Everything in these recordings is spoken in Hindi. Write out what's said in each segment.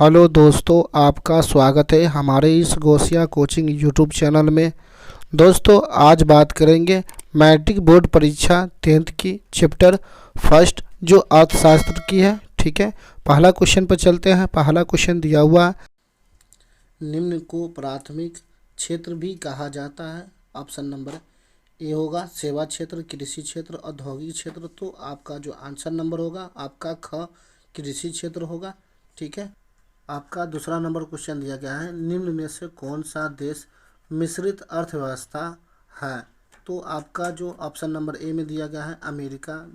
हेलो दोस्तों, आपका स्वागत है हमारे इस गोसिया कोचिंग यूट्यूब चैनल में। दोस्तों आज बात करेंगे मैट्रिक बोर्ड परीक्षा 10th की चैप्टर फर्स्ट जो अर्थशास्त्र की है। ठीक है, पहला क्वेश्चन पर चलते हैं। पहला क्वेश्चन दिया हुआ है, निम्न को प्राथमिक क्षेत्र भी कहा जाता है। ऑप्शन नंबर ए होगा सेवा क्षेत्र, कृषि क्षेत्र, औद्योगिक क्षेत्र। तो आपका जो आंसर नंबर होगा आपका ख कृषि क्षेत्र होगा। ठीक है, आपका दूसरा नंबर क्वेश्चन दिया गया है, निम्न में से कौन सा देश मिश्रित अर्थव्यवस्था है। तो आपका जो ऑप्शन नंबर ए में दिया गया है अमेरिका,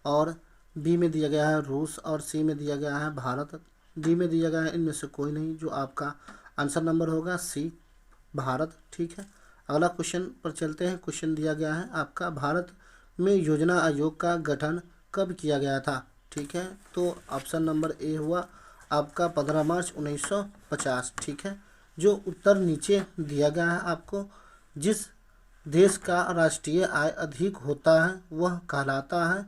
और बी में दिया गया है रूस, और सी में दिया गया है भारत, डी में दिया गया है इनमें से कोई नहीं। जो आपका आंसर नंबर होगा सी भारत। ठीक है, अगला क्वेश्चन पर चलते हैं। क्वेश्चन दिया गया है आपका, भारत में योजना आयोग का गठन कब किया गया था। ठीक है, तो ऑप्शन नंबर ए हुआ आपका 15 मार्च 1950। ठीक है, जो उत्तर नीचे दिया गया है आपको, जिस देश का राष्ट्रीय आय अधिक होता है वह कहलाता है।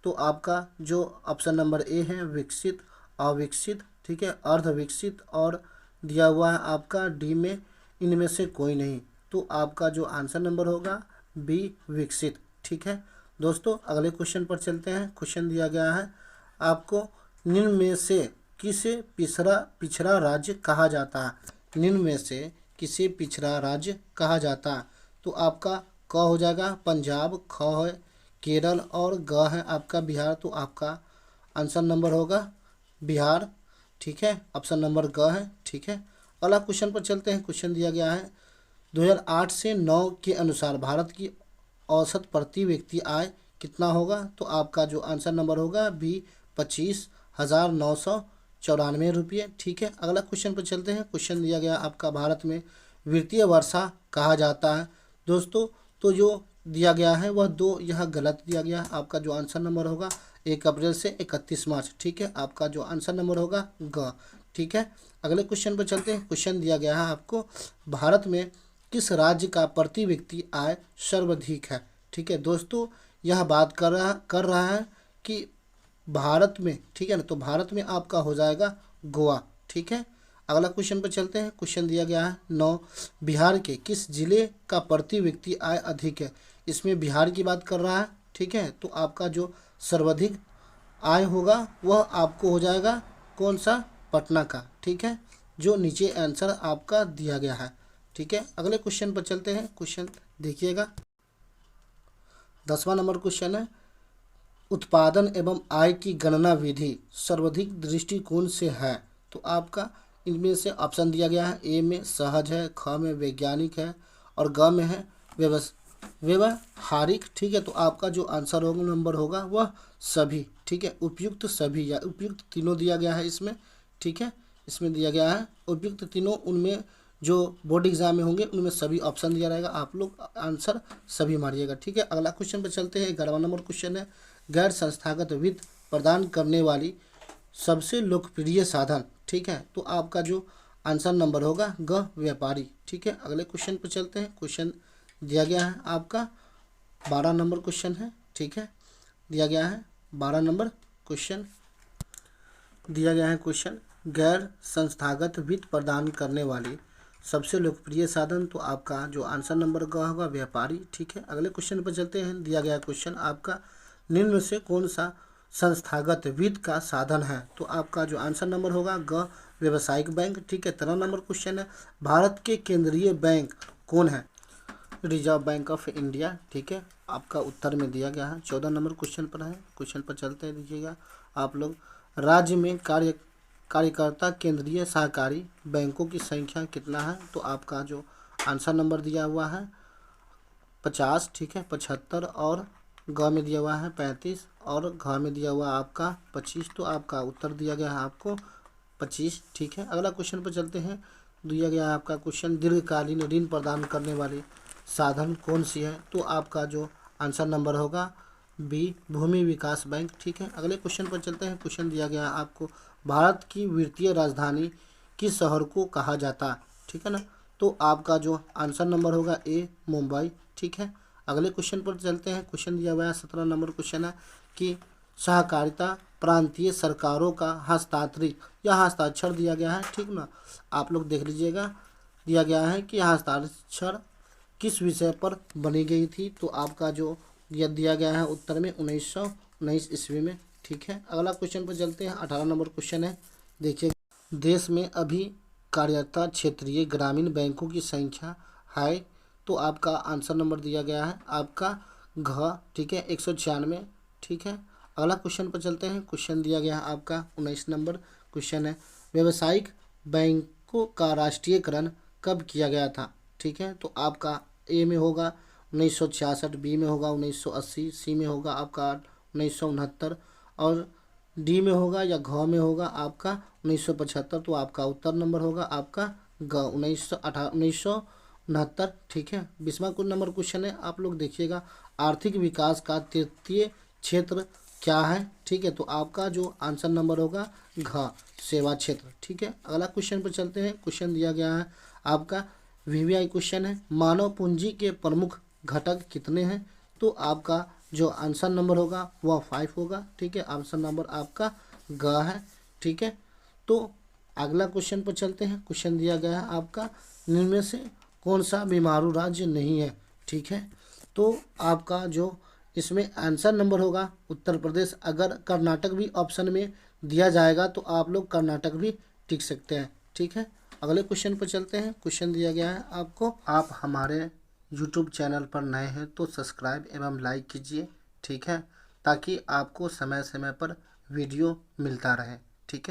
तो आपका जो ऑप्शन नंबर ए है विकसित, अविकसित, ठीक है, अर्धविकसित, और दिया हुआ है आपका डी में इनमें से कोई नहीं। तो आपका जो आंसर नंबर होगा बी विकसित। ठीक है दोस्तों, अगले क्वेश्चन पर चलते हैं। क्वेश्चन दिया गया है आपको, निम्न में से किसे पिछड़ा राज्य कहा जाता है। निम्न में से किसे पिछड़ा राज्य कहा जाता है। तो आपका क हो जाएगा पंजाब, ख है केरल, और ग है आपका बिहार। तो आपका आंसर नंबर होगा बिहार। ठीक है, ऑप्शन नंबर ग है। ठीक है, अगला क्वेश्चन पर चलते हैं। क्वेश्चन दिया गया है 2008 से 9 के अनुसार भारत की औसत प्रति व्यक्ति आय कितना होगा। तो आपका जो आंसर नंबर होगा बी 25,994 रुपये। ठीक है, अगला क्वेश्चन पर चलते हैं। क्वेश्चन दिया गया आपका, भारत में वित्तीय वर्षा कहा जाता है। दोस्तों तो जो दिया गया है वह दो यहाँ गलत दिया गया है। आपका जो आंसर नंबर होगा 1 अप्रैल से 31 मार्च। ठीक है, आपका जो आंसर नंबर होगा ग। ठीक है, अगले क्वेश्चन पर चलते हैं। क्वेश्चन दिया गया है आपको, भारत में किस राज्य का प्रति व्यक्ति आय सर्वाधिक है। ठीक है दोस्तों, यह बात कर रहा है कि भारत में, ठीक है ना, तो भारत में आपका हो जाएगा गोवा। ठीक है, अगला क्वेश्चन पर चलते हैं। क्वेश्चन दिया गया है 9, बिहार के किस जिले का प्रति व्यक्ति आय अधिक है। इसमें बिहार की बात कर रहा है। ठीक है, तो आपका जो सर्वाधिक आय होगा वह आपको हो जाएगा कौन सा, पटना का। ठीक है, जो नीचे आंसर आपका दिया गया है। ठीक है, अगले क्वेश्चन पर चलते हैं। क्वेश्चन देखिएगा, 10वां नंबर क्वेश्चन है, उत्पादन एवं आय की गणना विधि सर्वाधिक दृष्टिकोण से है। तो आपका इनमें से ऑप्शन दिया गया है, ए में सहज है, ख में वैज्ञानिक है, और ग में है व्यवहारिक। ठीक है, तो आपका जो आंसर होगा नंबर होगा वह सभी। ठीक है, उपयुक्त सभी या उपयुक्त तीनों दिया गया है इसमें। ठीक है, इसमें दिया गया है उपयुक्त तीनों, उनमें जो बोर्ड एग्जाम में होंगे उनमें सभी ऑप्शन दिया रहेगा, आप लोग आंसर सभी मारिएगा। ठीक है, अगला क्वेश्चन पर चलते हैं। 11वां नंबर क्वेश्चन है, गैर संस्थागत वित्त प्रदान करने वाली सबसे लोकप्रिय साधन। ठीक है, तो आपका जो आंसर नंबर होगा ग व्यापारी। ठीक है, अगले क्वेश्चन पर चलते हैं। क्वेश्चन दिया गया है आपका 12 नंबर क्वेश्चन है। ठीक है, दिया गया है 12 नंबर क्वेश्चन दिया गया है क्वेश्चन, गैर संस्थागत वित्त प्रदान करने वाली सबसे लोकप्रिय साधन। तो आपका जो आंसर नंबर ग होगा व्यापारी। ठीक है, अगले क्वेश्चन पर चलते हैं। दिया गया क्वेश्चन आपका, निम्न में से कौन सा संस्थागत वित्त का साधन है। तो आपका जो आंसर नंबर होगा ग व्यावसायिक बैंक। ठीक है, 13 नंबर क्वेश्चन है, भारत के केंद्रीय बैंक कौन है। Reserve bank of India. ठीक है, आपका उत्तर में दिया गया है। 14 नंबर क्वेश्चन पर है। क्वेश्चन पर चलते हैं, दीजिएगा आप लोग, राज्य में कार्यकर्ता केंद्रीय सहकारी बैंकों की संख्या कितना है। तो आपका जो आंसर नंबर दिया हुआ है 50। ठीक है, 75, और ग में दिया हुआ है 35, और घ में दिया हुआ आपका 25। तो आपका उत्तर दिया गया है आपको 25। ठीक है, अगला क्वेश्चन पर चलते हैं। दिया गया है आपका क्वेश्चन, दीर्घकालीन ऋण प्रदान करने वाली साधन कौन सी है। तो आपका जो आंसर नंबर होगा बी भूमि विकास बैंक। ठीक है, अगले क्वेश्चन पर चलते हैं। क्वेश्चन दिया गया है आपको, भारत की वित्तीय राजधानी किस शहर को कहा जाता है। ठीक है ना, तो आपका जो आंसर नंबर होगा ए मुंबई। ठीक है, अगले क्वेश्चन पर चलते हैं। क्वेश्चन दिया हुआ है 17 नंबर क्वेश्चन है कि सहकारिता प्रांतीय सरकारों का हस्ताक्षरित या हस्ताक्षर दिया गया है, ठीक ना। आप लोग देख लीजिएगा, दिया गया है कि हस्ताक्षर किस विषय पर बनी गई थी। तो आपका जो यह दिया गया है उत्तर में 1919 ईस्वी में, ठीक है। अगला क्वेश्चन पर चलते हैं। 18 नंबर क्वेश्चन है, देखिए, देश में अभी कार्यरत क्षेत्रीय ग्रामीण बैंकों की संख्या है। तो आपका आंसर नंबर दिया गया है आपका घ, ठीक है, 196, ठीक है। अगला क्वेश्चन पर चलते हैं। क्वेश्चन दिया गया है आपका 19 नंबर क्वेश्चन है, व्यावसायिक बैंकों का राष्ट्रीयकरण कब किया गया था, ठीक है। तो आपका ए में होगा 1966, बी में होगा 1980, सी में होगा आपका 1969 और डी में होगा या घ में होगा आपका 1975। तो आपका उत्तर नंबर होगा आपका ग, 1969, ठीक है। 20वां नंबर क्वेश्चन है, आप लोग देखिएगा, आर्थिक विकास का तृतीय क्षेत्र क्या है, ठीक है। तो आपका जो आंसर नंबर होगा घ, सेवा क्षेत्र, ठीक है। अगला क्वेश्चन पर चलते हैं। क्वेश्चन दिया गया है आपका वीवीआई क्वेश्चन है, मानव पूंजी के प्रमुख घटक कितने हैं। तो आपका जो आंसर नंबर होगा वह 5 होगा, ठीक है। आंसर नंबर आपका ग है, ठीक है। तो अगला क्वेश्चन पर चलते हैं। क्वेश्चन दिया गया है आपका, निम्न में से कौन सा बीमारू राज्य नहीं है, ठीक है। तो आपका जो इसमें आंसर नंबर होगा उत्तर प्रदेश। अगर कर्नाटक भी ऑप्शन में दिया जाएगा तो आप लोग कर्नाटक भी टिक सकते हैं, ठीक है। अगले क्वेश्चन पर चलते हैं। क्वेश्चन दिया गया है आपको, आप हमारे यूट्यूब चैनल पर नए हैं तो सब्सक्राइब एवं लाइक कीजिए, ठीक है, ताकि आपको समय समय पर वीडियो मिलता रहे।